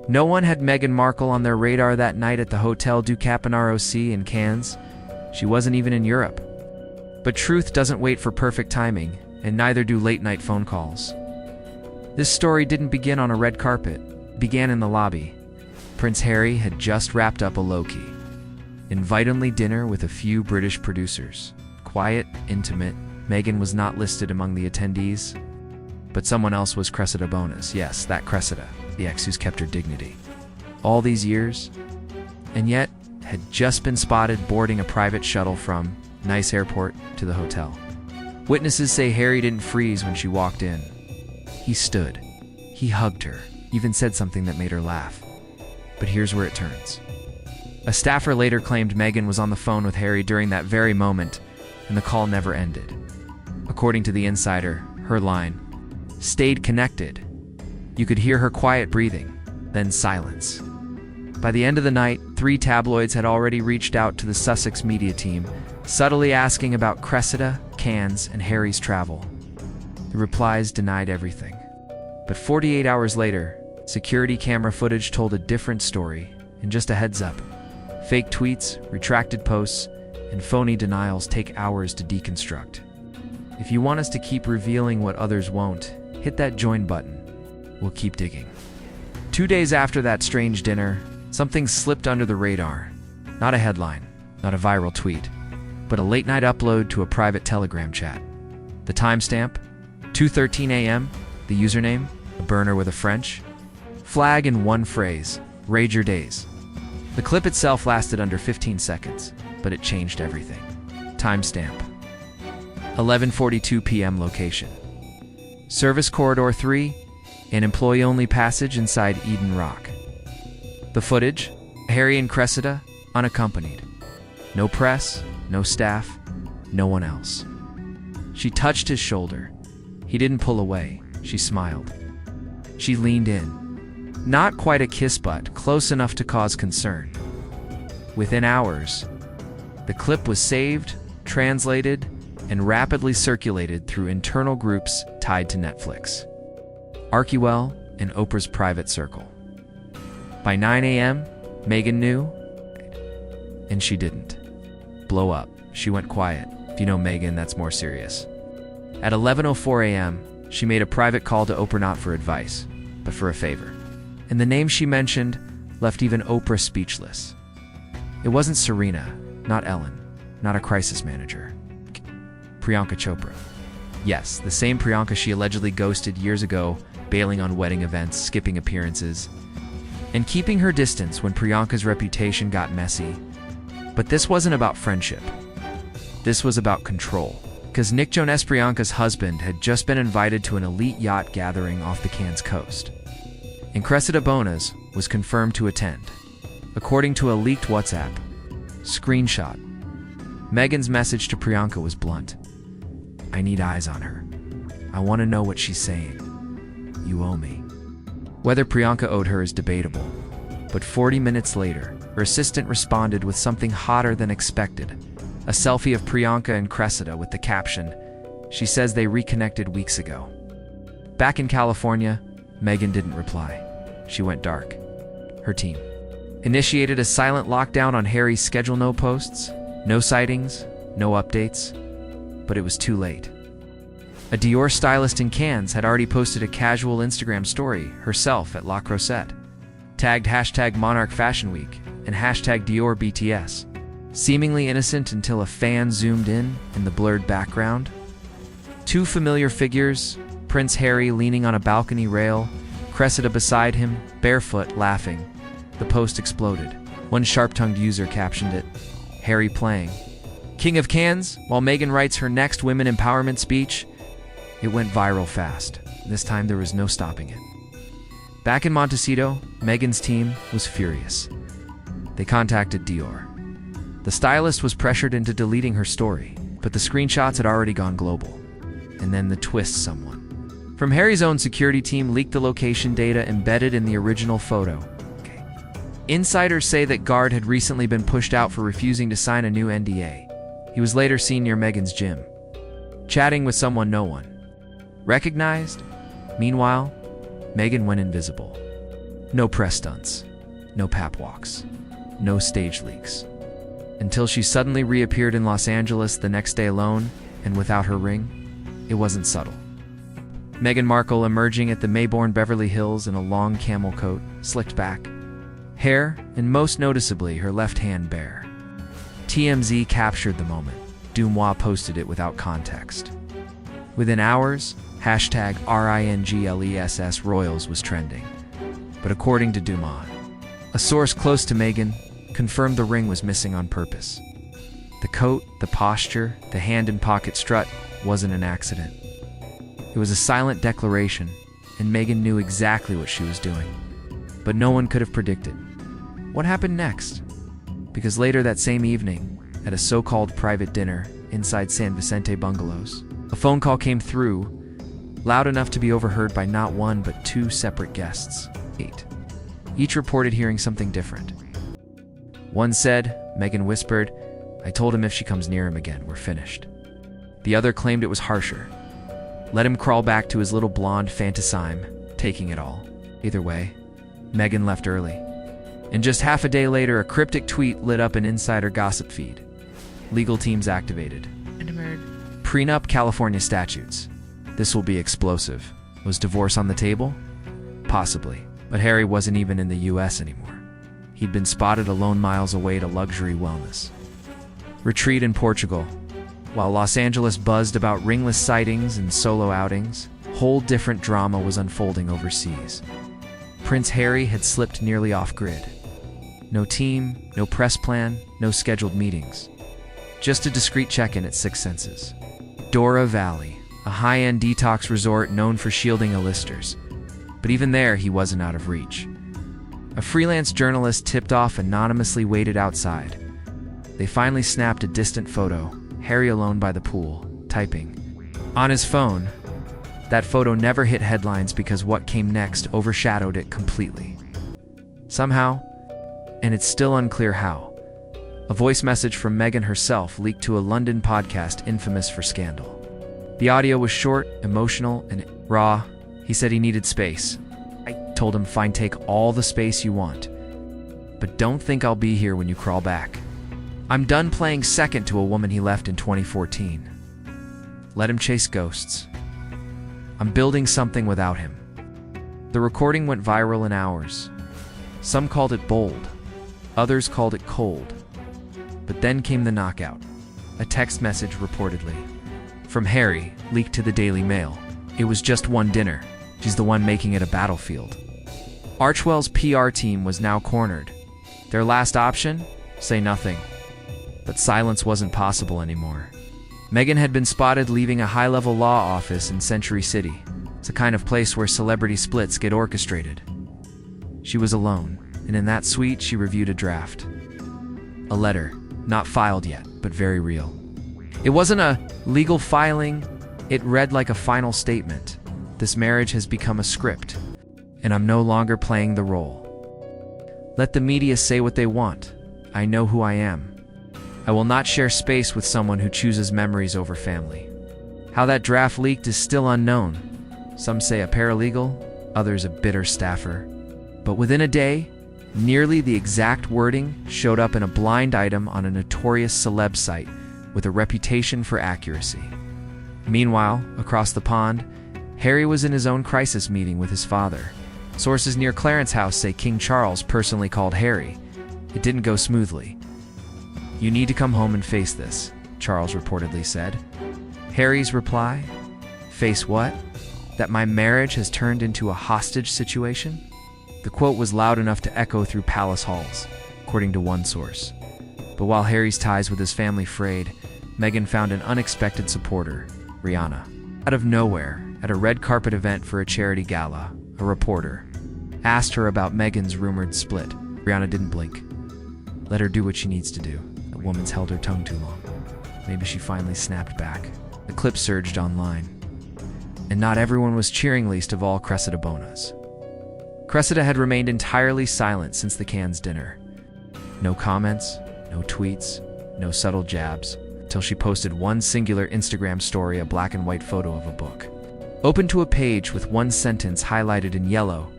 No one had Meghan Markle on their radar that night at the Hotel du Cap in ROC in Cannes. She wasn't even in Europe. But truth doesn't wait for perfect timing, and neither do late-night phone calls. This story didn't begin on a red carpet. It began in the lobby. Prince Harry had just wrapped up a low-key, invite-only dinner with a few British producers. Quiet, intimate. Meghan was not listed among the attendees, but someone else was Cressida Bonas. Yes, that Cressida, the ex who's kept her dignity all these years, and yet had just been spotted boarding a private shuttle from Nice Airport to the hotel. Witnesses say Harry didn't freeze when she walked in. He stood. He hugged her, even said something that made her laugh. But here's where it turns. A staffer later claimed Meghan was on the phone with Harry during that very moment, and the call never ended. According to the insider, her line stayed connected. You could hear her quiet breathing, then silence. By the end of the night, 3 tabloids had already reached out to the Sussex media team, subtly asking about Cressida, Cannes, and Harry's travel. The replies denied everything. But 48 hours later, security camera footage told a different story. And just a heads up, fake tweets, retracted posts, and phony denials take hours to deconstruct. If you want us to keep revealing what others won't, hit that join button. We'll keep digging. 2 days after that strange dinner, something slipped under the radar. Not a headline, not a viral tweet, but a late-night upload to a private Telegram chat. The timestamp, 2:13 a.m., the username, a burner with a French flag in one phrase, "Raid your days." The clip itself lasted under 15 seconds, but it changed everything. Timestamp, 11:42 p.m. location. Service Corridor 3, an employee-only passage inside Eden Rock. The footage, Harry and Cressida, unaccompanied. No press, no staff, no one else. She touched his shoulder. He didn't pull away. She smiled. She leaned in. Not quite a kiss, but close enough to cause concern. Within hours, the clip was saved, translated, and rapidly circulated through internal groups tied to Netflix, Archewell, and Oprah's private circle. By 9 a.m., Meghan knew, and she didn't blow up. She went quiet. If you know Meghan, that's more serious. At 11:04 a.m., she made a private call to Oprah, not for advice, but for a favor. And the name she mentioned left even Oprah speechless. It wasn't Serena, not Ellen, not a crisis manager. Priyanka Chopra. Yes, the same Priyanka she allegedly ghosted years ago, bailing on wedding events, skipping appearances, and keeping her distance when Priyanka's reputation got messy. But this wasn't about friendship. This was about control. Because Nick Jonas, Priyanka's husband, had just been invited to an elite yacht gathering off the Cannes coast. And Cressida Bonas was confirmed to attend. According to a leaked WhatsApp screenshot, Meghan's message to Priyanka was blunt. I need eyes on her. I want to know what she's saying. You owe me. Whether Priyanka owed her is debatable, but 40 minutes later, her assistant responded with something hotter than expected. A selfie of Priyanka and Cressida with the caption, "She says they reconnected weeks ago." Back in California, Meghan didn't reply. She went dark. Her team initiated a silent lockdown on Harry's schedule. No posts, no sightings, no updates. But it was too late. A Dior stylist in Cannes had already posted a casual Instagram story herself at La Crosette, tagged #Monarch Fashion Week and #Dior BTS. Seemingly innocent until a fan zoomed in the blurred background. 2 familiar figures, Prince Harry leaning on a balcony rail, Cressida beside him, barefoot, laughing. The post exploded. One sharp-tongued user captioned it, "Harry playing King of Cannes while Meghan writes her next women empowerment speech." It went viral fast. This time there was no stopping it. Back in Montecito, Meghan's team was furious. They contacted Dior. The stylist was pressured into deleting her story, but the screenshots had already gone global. And then the twist: someone from Harry's own security team leaked the location data embedded in the original photo. Insiders say that Gard had recently been pushed out for refusing to sign a new NDA. He was later seen near Meghan's gym, chatting with someone no one recognized. Meanwhile, Meghan went invisible. No press stunts, no pap walks, no stage leaks. Until she suddenly reappeared in Los Angeles the next day alone and without her ring. It wasn't subtle. Meghan Markle emerging at the Mayborn Beverly Hills in a long camel coat, slicked back hair, and most noticeably her left hand bare. TMZ captured the moment. Dumois posted it without context. Within hours, hashtag #RINGLESS Royals was trending. But according to Dumois, a source close to Meghan confirmed the ring was missing on purpose. The coat, the posture, the hand-in-pocket strut wasn't an accident. It was a silent declaration, and Meghan knew exactly what she was doing. But no one could have predicted what happened next. Because later that same evening, at a so-called private dinner inside San Vicente Bungalows, a phone call came through, loud enough to be overheard by not one but two separate guests. Each reported hearing something different. One said, Meghan whispered, "I told him if she comes near him again, we're finished." The other claimed it was harsher. Let him crawl back to his little blonde fantasime, taking it all. Either way, Meghan left early. And just half a day later, a cryptic tweet lit up an insider gossip feed. Legal teams activated. Prenup California statutes. This will be explosive. Was divorce on the table? Possibly. But Harry wasn't even in the US anymore. He'd been spotted alone miles away to luxury wellness retreat in Portugal. While Los Angeles buzzed about ringless sightings and solo outings, whole different drama was unfolding overseas. Prince Harry had slipped nearly off-grid. No team, no press plan, no scheduled meetings. Just a discreet check-in at Six Senses. Dora Valley, a high-end detox resort known for shielding A-listers. But even there, he wasn't out of reach. A freelance journalist tipped off anonymously waited outside. They finally snapped a distant photo, Harry alone by the pool, typing. On his phone, that photo never hit headlines because what came next overshadowed it completely. Somehow, and it's still unclear how, a voice message from Meghan herself leaked to a London podcast infamous for scandal. The audio was short, emotional, and raw. He said he needed space. I told him, fine, take all the space you want. But don't think I'll be here when you crawl back. I'm done playing second to a woman he left in 2014. Let him chase ghosts. I'm building something without him. The recording went viral in hours. Some called it bold. Others called it cold. But then came the knockout. A text message reportedly. From Harry, leaked to the Daily Mail. It was just one dinner. She's the one making it a battlefield. Archewell's PR team was now cornered. Their last option? Say nothing. But silence wasn't possible anymore. Meghan had been spotted leaving a high-level law office in Century City. It's a kind of place where celebrity splits get orchestrated. She was alone, and in that suite she reviewed a draft. A letter, not filed yet, but very real. It wasn't a legal filing. It read like a final statement. This marriage has become a script, and I'm no longer playing the role. Let the media say what they want. I know who I am. I will not share space with someone who chooses memories over family. How that draft leaked is still unknown. Some say a paralegal, others a bitter staffer. But within a day, nearly the exact wording showed up in a blind item on a notorious celeb site with a reputation for accuracy. Meanwhile, across the pond, Harry was in his own crisis meeting with his father. Sources near Clarence House say King Charles personally called Harry. It didn't go smoothly. You need to come home and face this, Charles reportedly said. Harry's reply? Face what? That my marriage has turned into a hostage situation? The quote was loud enough to echo through palace halls, according to one source. But while Harry's ties with his family frayed, Meghan found an unexpected supporter, Rihanna. Out of nowhere, at a red carpet event for a charity gala, a reporter asked her about Meghan's rumored split. Rihanna didn't blink. Let her do what she needs to do. That woman's held her tongue too long. Maybe she finally snapped back. The clip surged online. And not everyone was cheering, least of all Cressida Bonas. Cressida had remained entirely silent since the Cannes dinner. No comments, no tweets, no subtle jabs, till she posted one singular Instagram story, a black and white photo of a book. Open to a page with one sentence highlighted in yellow,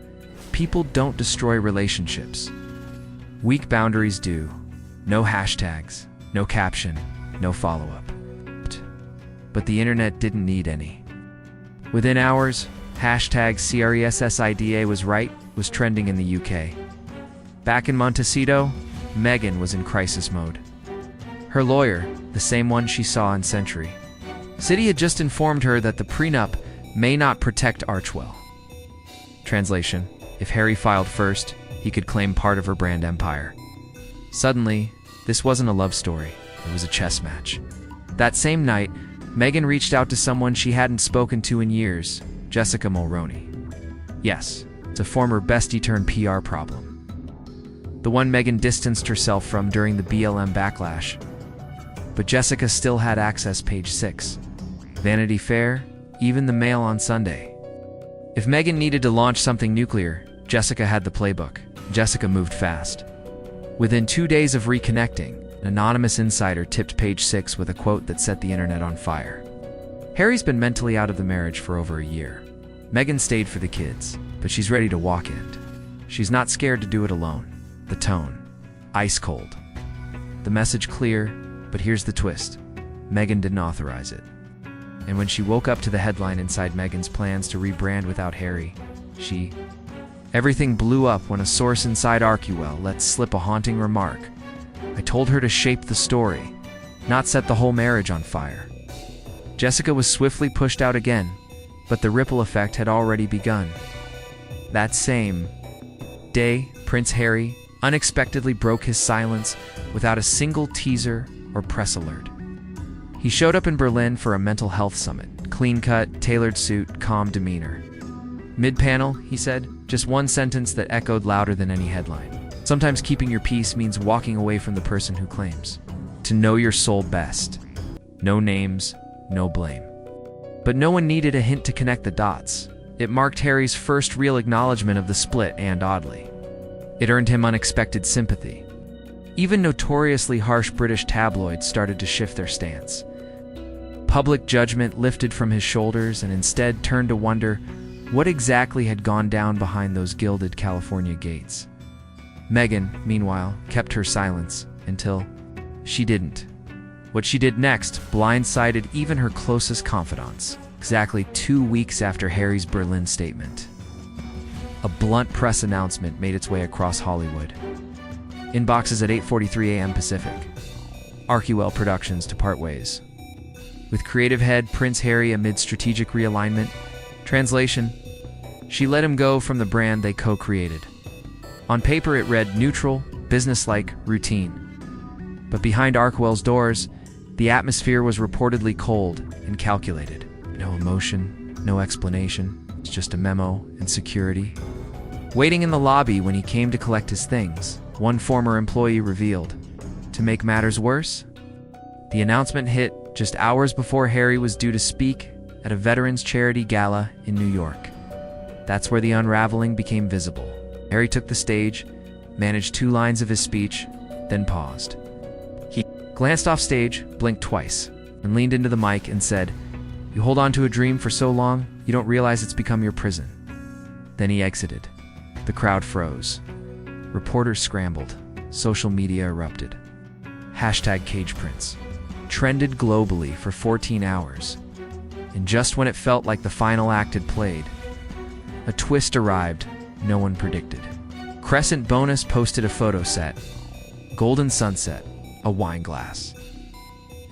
People don't destroy relationships. Weak boundaries do. No hashtags, no caption, no follow-up. But the internet didn't need any. Within hours, hashtag CRESSIDA was right was trending in the UK. Back in Montecito, Meghan was in crisis mode. Her lawyer, the same one she saw in Century City, had just informed her that the prenup may not protect Archewell. Translation: if Harry filed first, he could claim part of her brand empire. Suddenly, this wasn't a love story, it was a chess match. That same night, Meghan reached out to someone she hadn't spoken to in years, Jessica Mulroney. Yes, it's a former bestie-turned-PR problem. The one Meghan distanced herself from during the BLM backlash. But Jessica still had access. Page 6. Vanity Fair, even the Mail on Sunday. If Meghan needed to launch something nuclear, Jessica had the playbook. Jessica moved fast. Within 2 days of reconnecting, an anonymous insider tipped Page 6 with a quote that set the internet on fire. Harry's been mentally out of the marriage for over a year. Meghan stayed for the kids, but she's ready to walk in. She's not scared to do it alone. The tone, ice cold. The message clear, but here's the twist. Meghan didn't authorize it. And when she woke up to the headline inside Meghan's plans to rebrand without Harry, everything blew up when a source inside Archewell let slip a haunting remark. I told her to shape the story, not set the whole marriage on fire. Jessica was swiftly pushed out again, but the ripple effect had already begun. That same day, Prince Harry unexpectedly broke his silence without a single teaser or press alert. He showed up in Berlin for a mental health summit. Clean-cut, tailored suit, calm demeanor. Mid-panel, he said, just one sentence that echoed louder than any headline. Sometimes keeping your peace means walking away from the person who claims to know your soul best. No names, no blame. But no one needed a hint to connect the dots. It marked Harry's first real acknowledgement of the split, and oddly, it earned him unexpected sympathy. Even notoriously harsh British tabloids started to shift their stance. Public judgment lifted from his shoulders and instead turned to wonder what exactly had gone down behind those gilded California gates. Meghan, meanwhile, kept her silence until she didn't. What she did next blindsided even her closest confidants, exactly 2 weeks after Harry's Berlin statement. A blunt press announcement made its way across Hollywood. Inboxes at 8:43 a.m. Pacific. Archewell Productions to part ways. With creative head Prince Harry amid strategic realignment. Translation: she let him go from the brand they co-created. On paper it read neutral, businesslike, routine. But behind Archewell's doors, the atmosphere was reportedly cold and calculated. No emotion, no explanation, it's just a memo and security. Waiting in the lobby when he came to collect his things, one former employee revealed. To make matters worse, the announcement hit just hours before Harry was due to speak at a veterans charity gala in New York. That's where the unraveling became visible. Harry took the stage, managed 2 lines of his speech, then paused. He glanced off stage, blinked twice, and leaned into the mic and said, "You hold on to a dream for so long, you don't realize it's become your prison." Then he exited. The crowd froze. Reporters scrambled. Social media erupted. Hashtag CagePrince trended globally for 14 hours. And just when it felt like the final act had played, a twist arrived no one predicted. Crescent Bonus posted a photo set. Golden sunset, a wine glass.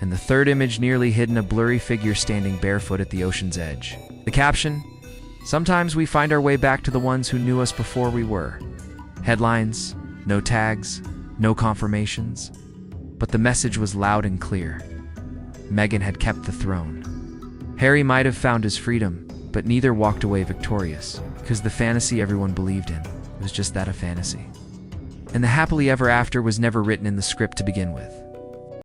And the third image nearly hidden a blurry figure standing barefoot at the ocean's edge. The caption: "Sometimes we find our way back to the ones who knew us before we were." Headlines, no tags, no confirmations. But the message was loud and clear. Meghan had kept the throne. Harry might have found his freedom, but neither walked away victorious, because the fantasy everyone believed in was just that, a fantasy. And the happily ever after was never written in the script to begin with.